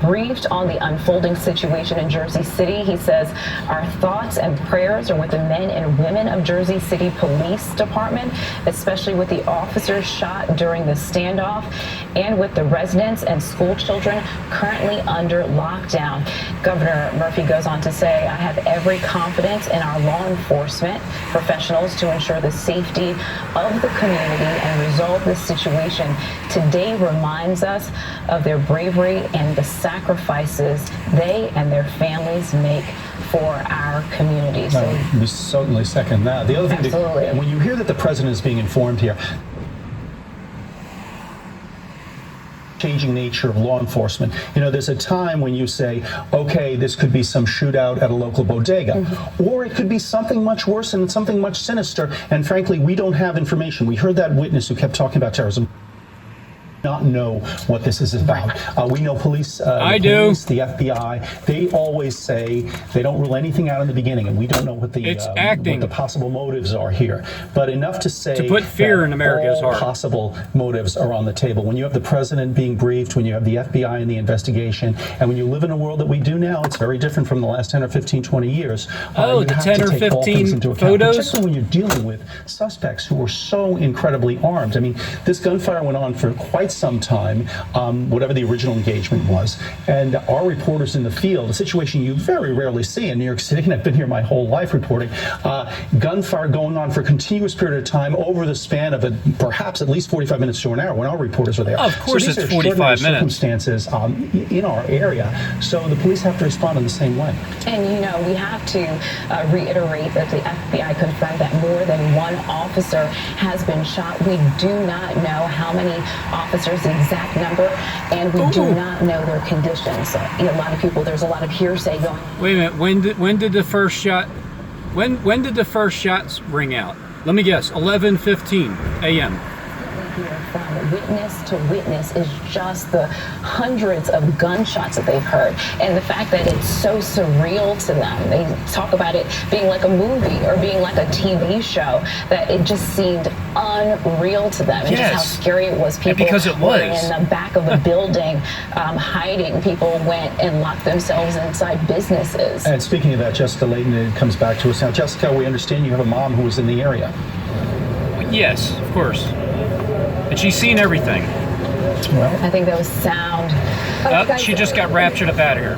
briefed on the unfolding situation in Jersey City. He says, our thoughts and prayers are with the men and women of Jersey City Police Department, especially with the officers shot during the standoff, and with the residents and school children currently under lockdown. Governor Murphy goes on to say, I have every confidence in our law enforcement professionals to ensure the safety of the community and resolve this situation. Today reminds us of their bravery and the sacrifices they and their families make for our community. So we certainly second that. The other thing, when you hear that the president is being informed here, changing nature of law enforcement. You know, there's a time when you say, okay, this could be some shootout at a local bodega, or it could be something much worse and something much sinister. And frankly, we don't have information. We heard that witness who kept talking about terrorism. Not know what this is about. We know police, the FBI, they always say they don't rule anything out in the beginning, and we don't know what the possible motives are here. But enough to say to put fear in America's heart. Possible motives are on the table. When you have the president being briefed, when you have the FBI in the investigation, and when you live in a world that we do now, it's very different from the last 10 or 15, 20 years. Oh, the 10 or 15 photos? Particularly when you're dealing with suspects who are so incredibly armed. I mean, this gunfire went on for quite some time, whatever the original engagement was, and our reporters in the field, a situation you very rarely see in New York City, and I've been here my whole life reporting, gunfire going on for a continuous period of time over the span of perhaps at least 45 minutes to an hour when our reporters were there. Of course, so it's 45 minutes. Circumstances in our area, so the police have to respond in the same way. And you know, we have to reiterate that the FBI confirmed that more than one officer has been shot. We do not know how many officers, the exact number, and we do not know their conditions. So, a lot of people, there's a lot of hearsay going. Wait a minute. When did the first shot? When did the first shots ring out? Let me guess. 11:15 a.m. From witness to witness is just the hundreds of gunshots that they've heard, and the fact that it's so surreal to them. They talk about it being like a movie or being like a TV show, that it just seemed unreal to them. And just how scary it was. People were in the back of the building hiding. People went and locked themselves inside businesses. And speaking of that, Jessica Layton comes back to us now. Jessica, we understand you have a mom who was in the area. Yes, of course. And she's seen everything. Well, I think that was sound. She just got raptured up out of here.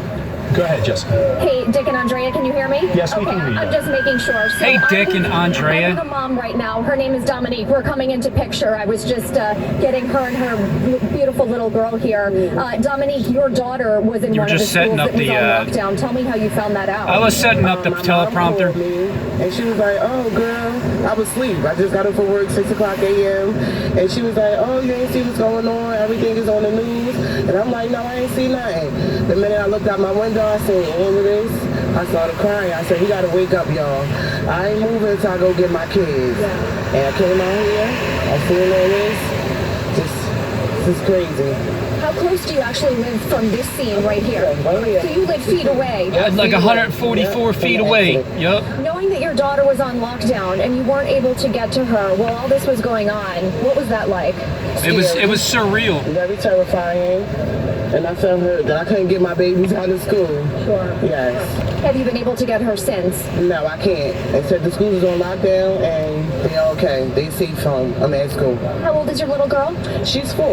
Go ahead, Jessica. Hey, Dick and Andrea, can you hear me? Yes, we can hear you. I'm just making sure. So hey, Dick and Andrea. I'm with a mom right now. Her name is Dominique. We're coming into picture. I was just getting her and her beautiful little girl here. Dominique, your daughter was in one of the schools that was on lockdown. Tell me how you found that out. I was setting up the teleprompter. And she was like, oh, girl, I was asleep. I just got up for work, 6 o'clock a.m. And she was like, oh, you ain't see what's going on? Everything is on the news. And I'm like, no, I ain't see nothing. The minute I looked out my window, I seen all of this. I started crying. I said, we got to wake up, y'all. I ain't moving until I go get my kids. Yeah. And I came out here. I seen all this. This is crazy. How close do you actually live from this scene right here? So you live feet away. Like 144 feet away. Yep. Knowing that your daughter was on lockdown and you weren't able to get to her while all this was going on, what was that like? It was surreal. Very terrifying. And I felt hurt that I couldn't get my babies out of school. Sure. Yes. Have you been able to get her since? No, I can't. They said the school is on lockdown and they're okay. They safe from at school. How old is your little girl? She's 4.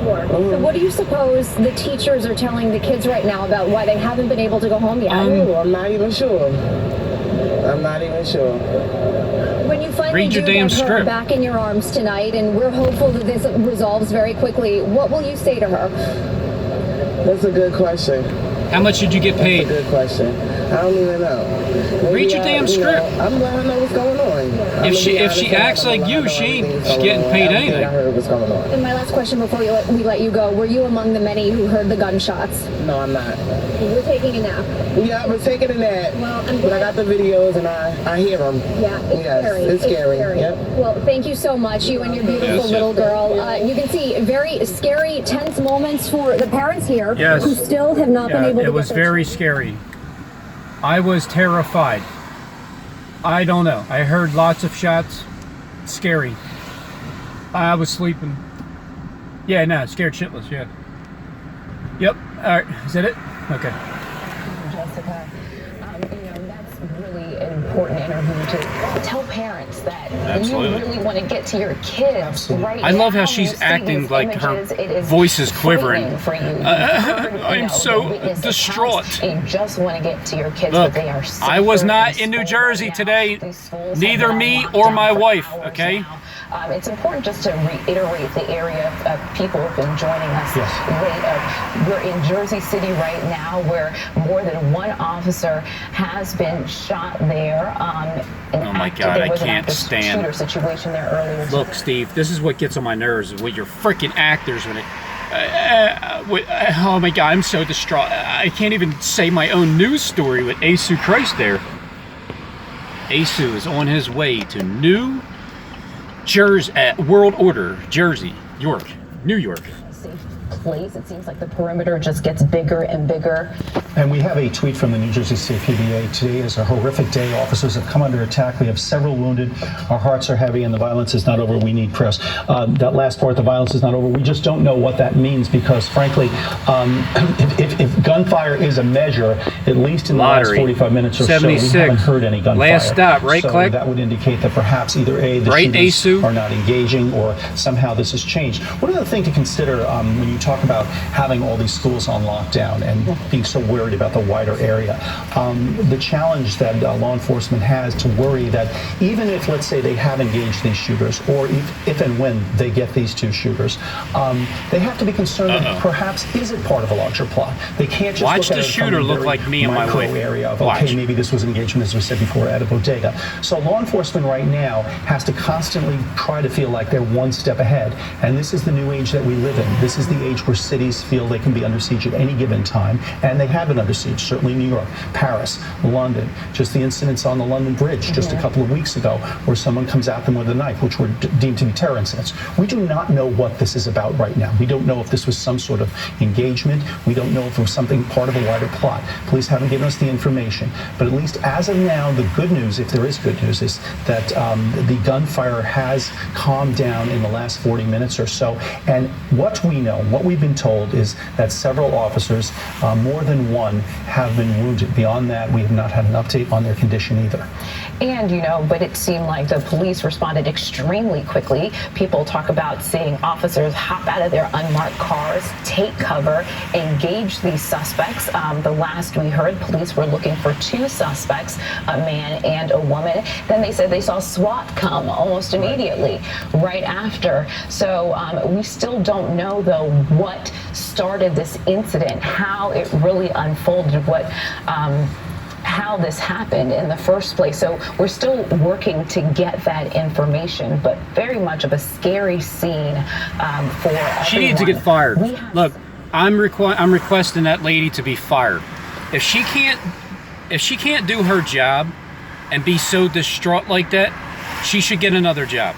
So what do you suppose the teachers are telling the kids right now about why they haven't been able to go home yet? I'm not even sure. I'm not even sure. When you finally do get her back in your arms tonight, and we're hopeful that this resolves very quickly, what will you say to her? That's a good question. How much did you get paid? That's a good question. I don't even know. Read your damn script. I'm letting her know what's going on. If she acts like you, she ain't getting paid anything. I heard what's going on. And my last question before we let you go, were you among the many who heard the gunshots? No, I'm not. We're taking a nap. Yeah, I was taking a nap. Well, but I got the videos and I hear them. Yeah, it's scary. Yep. Well, thank you so much, you and your beautiful little girl. You can see very scary, tense moments for the parents here who still have not been able to. It was very scary. I was terrified. I don't know. I heard lots of shots. Scary. I was sleeping. Yeah, no, scared shitless, yeah. Yep. All right, is that it? Okay. Jessica, that's really an important interview to tell parents that Absolutely. you really want to get to your kids. Absolutely. Right I love now, how she's you see acting these like her images, it is voice is quivering. frightening for you. I'm so distraught. And you just want to get to your kids, Look, but they are I was safer not in in New school right Jersey now. today. These schools Neither have been me on or lockdown my for wife, hours okay? now. It's important just to reiterate the area of people who have been joining us late. We're in Jersey City right now, where more than one officer has been shot there. Oh my God, I can't stand. Shooter situation there earlier. Look, Steve, this is what gets on my nerves with your freaking actors when it. Oh my God, I'm so distraught. I can't even say my own news story with Asu Christ there. Asu is on his way to New Jersey, World Order, Jersey, York, New York. Safe place. It seems like the perimeter just gets bigger and bigger. And we have a tweet from the New Jersey State PBA. Today is a horrific day. Officers have come under attack. We have several wounded. Our hearts are heavy and the violence is not over. We need press. That last part, the violence is not over. We just don't know what that means because, frankly, if gunfire is a measure, at least in the last 45 minutes or 76. so, we haven't heard any gunfire. Last stop, right so click. that would indicate that perhaps either A, the Right, shooters Asu? are not engaging or somehow this has changed. One other thing to consider when you talk about having all these schools on lockdown and being so worried about the wider area, the challenge that law enforcement has to worry that even if, let's say, they have engaged these shooters, or if and when they get these two shooters, they have to be concerned that perhaps is it part of a larger plot. They can't just Watch look at the it from shooter a look very like me and my micro wife. area of, Watch. okay, maybe this was engagement, as we said before, at a bodega. So law enforcement right now has to constantly try to feel like they're one step ahead. And this is the new age that we live in. This is the age where cities feel they can be under siege at any given time, and they have been under siege. Certainly New York, Paris, London. Just the incidents on the London Bridge just a couple of weeks ago, where someone comes at them with a knife, which were deemed to be terror incidents. We do not know what this is about right now. We don't know if this was some sort of engagement. We don't know if it was something part of a wider plot. Police haven't given us the information. But at least as of now, the good news, if there is good news, is that the gunfire has calmed down in the last 40 minutes or so. And what we know, what we've been told, is that several officers, more than one, have been wounded. Beyond that, we have not had an update on their condition either. And, but it seemed like the police responded extremely quickly. People talk about seeing officers hop out of their unmarked cars, take cover, engage these suspects. The last we heard, police were looking for two suspects, a man and a woman. Then they said they saw SWAT come almost immediately right after. So we still don't know, though, what started this incident, how it really unfolded, how this happened in the first place. So we're still working to get that information, but very much of a scary scene for everyone. She needs to get fired. Look, I'm requesting that lady to be fired. If she can't do her job and be so distraught like that, she should get another job.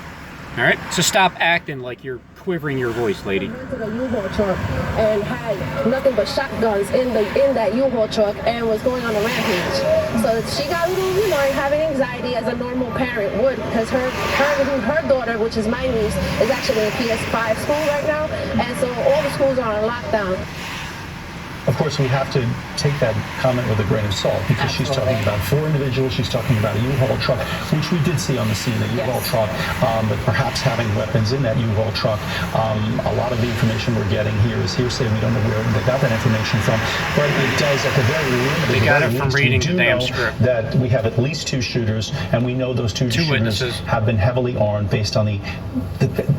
All right? So stop acting like you're quivering your voice, lady. Went to the U-Haul truck and had nothing but shotguns in that U-Haul truck and was going on a rampage. So she got a little, having anxiety as a normal parent would, because her daughter, which is my niece, is actually in PS5 school right now, and so all the schools are on lockdown. Of course, we have to take that comment with a grain of salt because she's talking about four individuals. She's talking about a U-Haul truck, which we did see on the scene, a U-Haul truck, but perhaps having weapons in that U-Haul truck. A lot of the information we're getting here is hearsay. We don't know where they got that information from, but it does, at the very least, They got it from reading the damn script. That we have at least two shooters, and we know those two shooters witnesses have been heavily armed based on the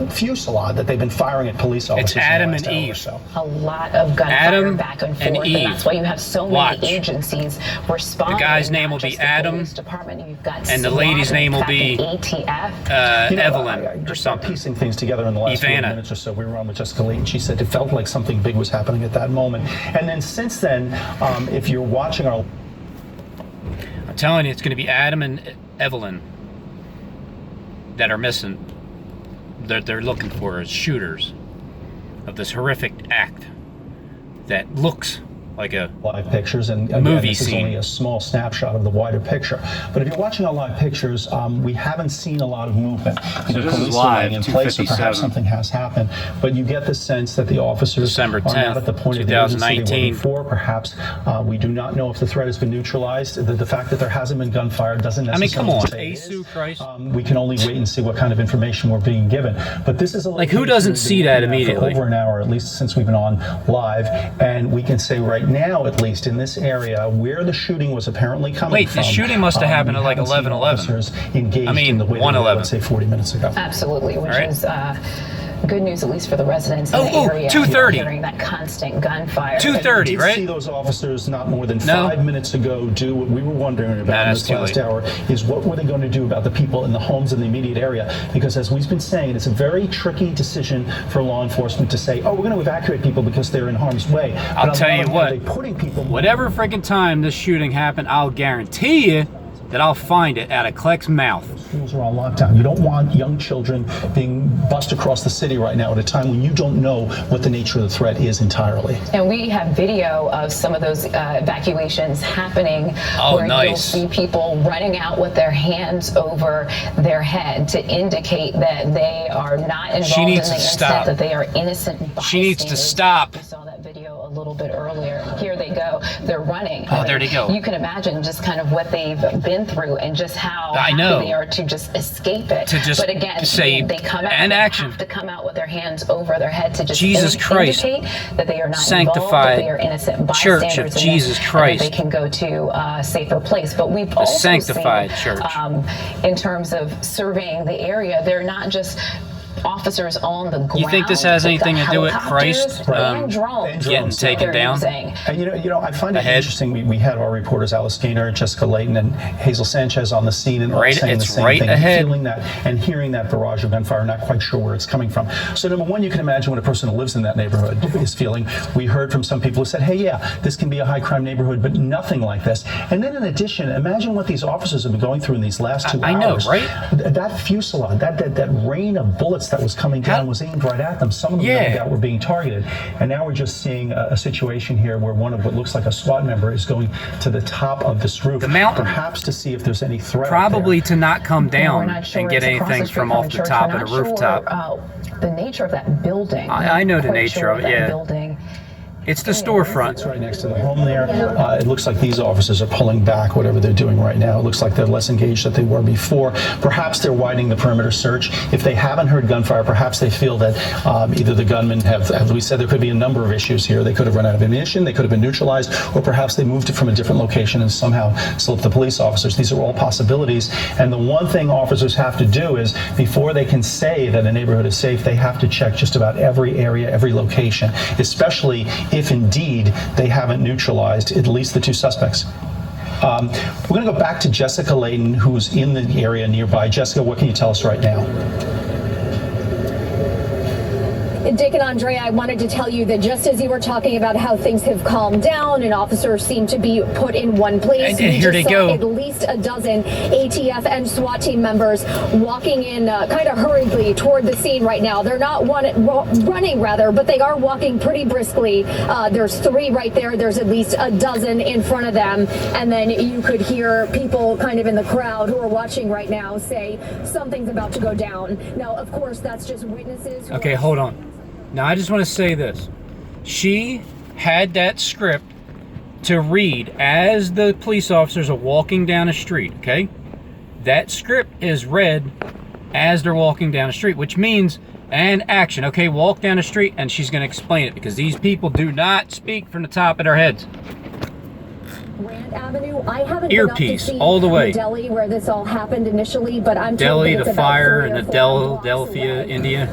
fusillade that they've been firing at police officers. It's Adam in the last and hour Eve. or so. A lot of gunfire Adam back and forth, and Eve. that's why you have so many agencies responding. The guy's name will not be just the Adam, police department. You've got and the SWAT, lady's name will in be fact, the ATF. Evelyn or just something. Piecing things together in the last 40 minutes or so, we were on with Jessica Lee, and she said it felt like something big was happening at that moment. And then since then, if you're watching our... I'm telling you, it's going to be Adam and Evelyn that are missing. They're looking for as shooters of this horrific act that looks like a live pictures, and again, movie this is scene. only a small snapshot of the wider picture. But if you're watching our live pictures, we haven't seen a lot of movement. So this is police live, are in place, or 2:57. perhaps something has happened. But you get the sense that the officers December are not 10th, at the point of the urgency they were 2019. before. Perhaps we do not know if the threat has been neutralized. The fact that there hasn't been gunfire doesn't necessarily come on, say it is. Asu Christ. We can only wait and see what kind of information we're being given. But this is a Like, who location doesn't we've been see that looking at immediately? For over an hour, at least since we've been on live, and we can say right now, at least in this area where the shooting was apparently coming Wait, from. the shooting must have happened at like we haven't seen 11:11. officers engaged I mean, in the way they were, 1:11. let's say 40 minutes ago. Absolutely, which Right. is good news, at least for the residents in the area. 2:30. Hearing that constant gunfire. 2:30, Did right? see those officers not more than No. 5 minutes ago do what we were wondering about in that's this too last late. hour, is what were they going to do about the people in the homes in the immediate area? Because as we've been saying, it's a very tricky decision for law enforcement to say, oh, we're going to evacuate people because they're in harm's way. But I'll on the tell other you hand, what, are they putting people whatever freaking time this shooting happened, I'll guarantee you that I'll find it out of Kleck's mouth. schools are on lockdown. You don't want young children being bussed across the city right now at a time when you don't know what the nature of the threat is entirely. And we have video of some of those evacuations happening where nice. you'll see people running out with their hands over their head to indicate that they are not involved in the needs to incident, stop. that they are innocent bystanders. She needs to stop. We saw that video a little bit earlier. Here they go. They're running. Oh, there they go. You can imagine just kind of what they've been through and just how I happy know. they are to just escape it. To just but again, say, they come out and they action. have to come out with their hands over their head to just Jesus Christ. indicate that they are not Sanctified involved, that they are innocent bystanders, Church of and Jesus that Christ. they can go to a safer place. But we've also sanctified seen, church. in terms of surveying the area, they're not just officers on the ground. You think this has with anything the to do with helicopters Christ, and drones getting taken they're down? using. And you know, I find it Ahead. interesting. We had our reporters Alice Gaynor, Jessica Layton, and Hazel Sanchez on the scene, and all Right, saying the it's same right thing, ahead. feeling that and hearing that barrage of gunfire, not quite sure where it's coming from. So number one, you can imagine what a person who lives in that neighborhood is feeling. We heard from some people who said, "Hey, yeah, this can be a high crime neighborhood, but nothing like this." And then in addition, imagine what these officers have been going through in these last 2 I know, hours. right? That fusillade, that rain of bullets that was coming down was aimed right at them. Some of them Yeah. no doubt were being targeted. And now we're just seeing a situation here where one of what looks like a SWAT member is going to the top of this roof, The mountain. perhaps to see if there's any threat. up Probably to not come We're down not sure. and get It's across anything street from a off the church. top We're of the not rooftop. Sure, the nature of that building. I know the Quite nature sure of it, that yeah. building. It's the storefront. It's right next to the home there. It looks like these officers are pulling back whatever they're doing right now. It looks like they're less engaged than they were before. Perhaps they're widening the perimeter search. If they haven't heard gunfire, perhaps they feel that either the gunmen have, as we said, there could be a number of issues here. They could have run out of ammunition, they could have been neutralized, or perhaps they moved it from a different location and somehow slipped the police officers. These are all possibilities. And the one thing officers have to do is, before they can say that a neighborhood is safe, they have to check just about every area, every location, especially if indeed they haven't neutralized at least the two suspects. We're going to go back to Jessica Layton, who's in the area nearby. Jessica, what can you tell us right now? Dick and Andrea, I wanted to tell you that just as you were talking about how things have calmed down and officers seem to be put in one place, And we here just they saw go. at least a dozen ATF and SWAT team members walking in kind of hurriedly toward the scene right now. They're not running, but they are walking pretty briskly. There's three right there. There's at least a dozen in front of them. And then you could hear people kind of in the crowd who are watching right now say something's about to go down. Now, of course, that's just witnesses. Okay, hold on. Now, I just want to say this. She had that script to read as the police officers are walking down the street, okay? That script is read as they're walking down the street, which means, and action, okay? Walk down the street, and she's going to explain it, because these people do not speak from the top of their heads. Grand Avenue. I haven't Earpiece been up to see all the way. Delhi, where this all happened initially, but I'm told Delhi, that it's the about fire, 3 or and the 4 blocks Philadelphia, away. India.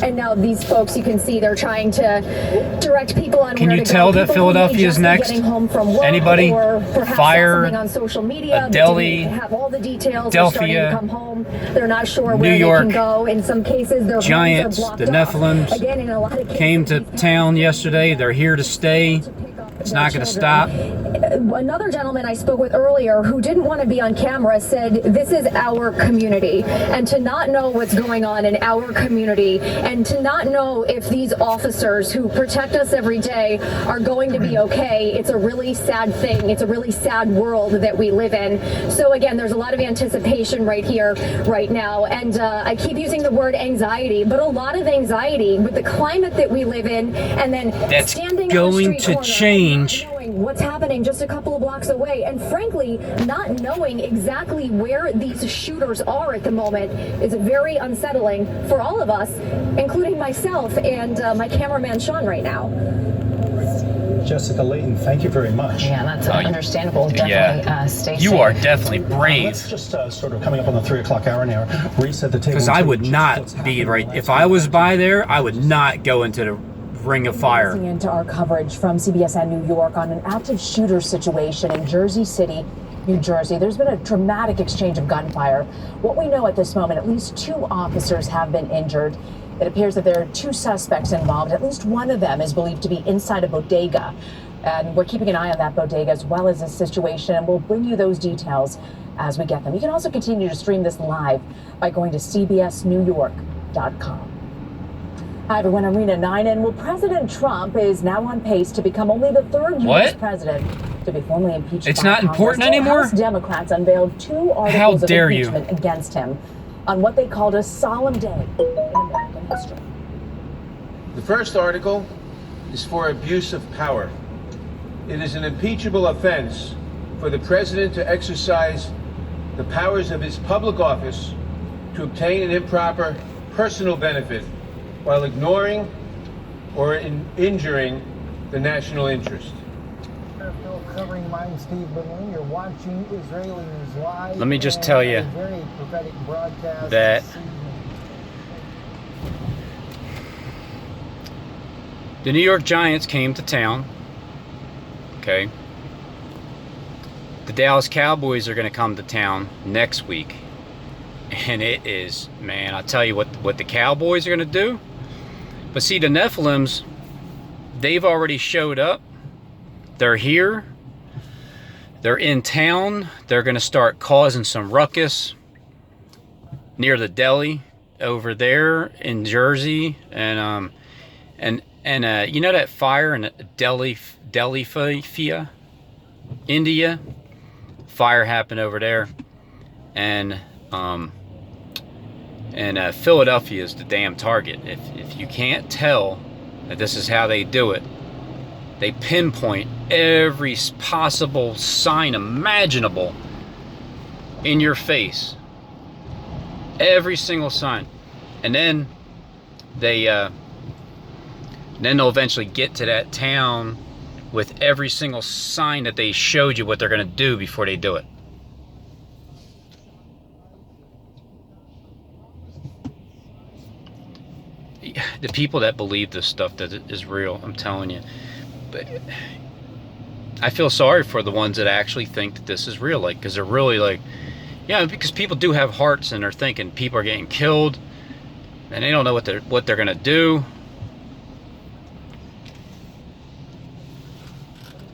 And now these folks, you can see they're trying to direct people on Can where you to tell go. that People who Philadelphia may is just be next? getting home from work, Anybody? or perhaps Fire, saw something on social media, a Delhi, but didn't have all the details. They're starting Philadelphia, to come home. They're not sure New where York they can go. In some cases, their Giants, homes are the blocked off. Nephilims, Again, in a lot of cases, came to these town parents yesterday. They're here to stay. to pick up It's their not going to children. stop. another gentleman I spoke with earlier who didn't want to be on camera said this is our community, and to not know what's going on in our community and to not know if these officers who protect us every day are going to be okay, it's a really sad thing. It's a really sad world that we live in. So again, there's a lot of anticipation right here, right now, and I keep using the word anxiety, but a lot of anxiety with the climate that we live in, and then that's standing going on the street to change. What's happening just a couple of blocks away, and frankly, not knowing exactly where these shooters are at the moment is very unsettling for all of us, including myself and my cameraman Sean right now. Jessica Layton, thank you very much. Yeah, that's understandable. Definitely stay safe. You are definitely brave. Let's just sort of coming up on the 3 o'clock hour now, reset the table. Because I would not be right. If I was by there, I would not go into the ring of fire. Into our coverage from CBS and New York on an active shooter situation in Jersey City, New Jersey. There's been a dramatic exchange of gunfire. What we know at this moment, at least 2 officers have been injured. It appears that there are 2 suspects involved. At least one of them is believed to be inside a bodega. And we're keeping an eye on that bodega as well as this situation, and we'll bring you those details as we get them. You can also continue to stream this live by going to cbsnewyork.com. Hi everyone, I'm Rena Ninen. Well, President Trump is now on pace to become only the 3rd U.S. president to be formally impeached. It's by not Congress. important anymore? House Democrats unveiled 2 articles of impeachment against him on what they called a solemn day in American history. The first article is for abuse of power. It is an impeachable offense for the president to exercise the powers of his public office to obtain an improper personal benefit while ignoring or injuring the national interest. Covering mine, Steve Balloon. You're watching Israeli News Live. Let me just tell you very prophetic broadcast that the New York Giants came to town. Okay. The Dallas Cowboys are going to come to town next week. And it is, man, I'll tell you what the Cowboys are going to do. But see, the Nephilims, they've already showed up. They're here. They're in town. They're going to start causing some ruckus near the deli over there in Jersey, and you know that fire in Delhi, India. Fire happened over there, and Philadelphia is the damn target. If you can't tell that this is how they do it, they pinpoint every possible sign imaginable in your face. Every single sign. And then they'll eventually get to that town with every single sign that they showed you what they're going to do before they do it. The people that believe this stuff that is real, I'm telling you. But I feel sorry for the ones that actually think that this is real, like, because they're really like, yeah, because people do have hearts and they're thinking people are getting killed and they don't know what they're gonna do.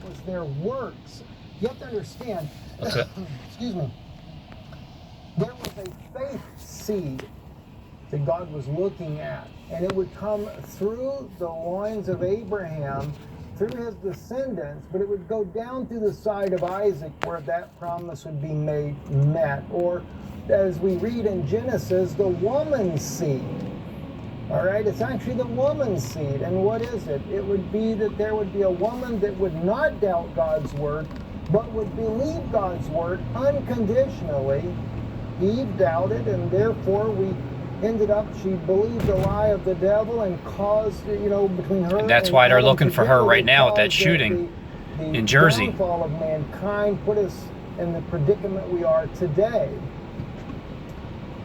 it was their works. You have to understand. Excuse me. There was a faith seed that God was looking at, and it would come through the loins of Abraham, through his descendants, but it would go down through the side of Isaac where that promise would be met. Or as we read in Genesis, the woman's seed. All right, it's actually the woman's seed. And what is it? It would be that there would be a woman that would not doubt God's word, but would believe God's word unconditionally. Eve doubted, and therefore she believed the lie of the devil and caused, between her and that's why they're looking for her right now at that shooting in Jersey. The downfall of mankind put us in the predicament we are today.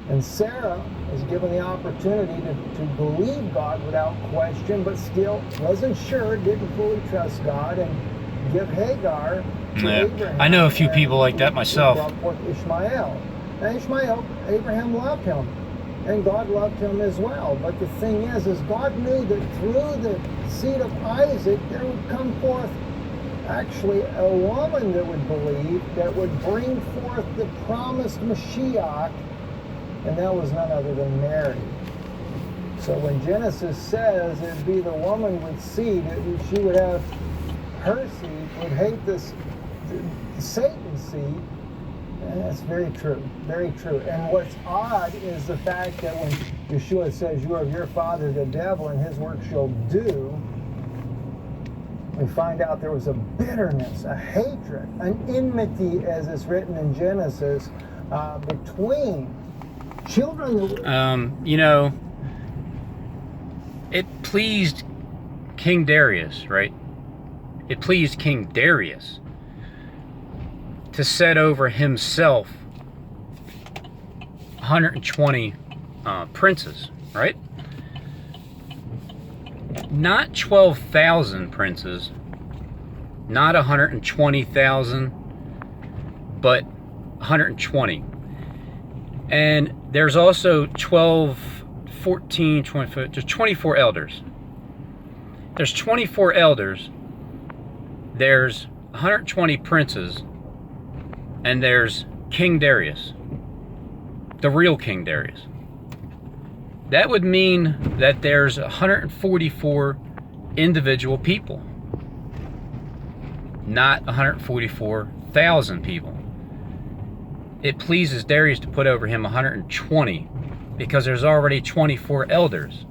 And Sarah was given the opportunity to believe God without question, but still wasn't sure, didn't fully trust God, and give Hagar to Abraham. I know a few people like that myself. Brought forth Ishmael. And Ishmael, Abraham loved him. And God loved him as well. But the thing is God knew that through the seed of Isaac, there would come forth actually a woman that would believe, that would bring forth the promised Mashiach, and that was none other than Mary. So when Genesis says it'd be the woman with seed, she would have her seed, would hate this Satan's seed, and that's very true, very true. And what's odd is the fact that when Yeshua says, "You are of your father the devil, and his work shall do," we find out there was a bitterness, a hatred, an enmity, as is written in Genesis, between children. You know, it pleased King Darius, right? It pleased King Darius to set over himself 120 princes, right? Not 12,000 princes, not 120,000, but 120. And there's also 12, 14, 24, there's 24 elders. There's 24 elders, there's 120 princes, and there's King Darius, the real King Darius. That would mean that there's 144 individual people, not 144,000 people. It pleases Darius to put over him 120 because there's already 24 elders.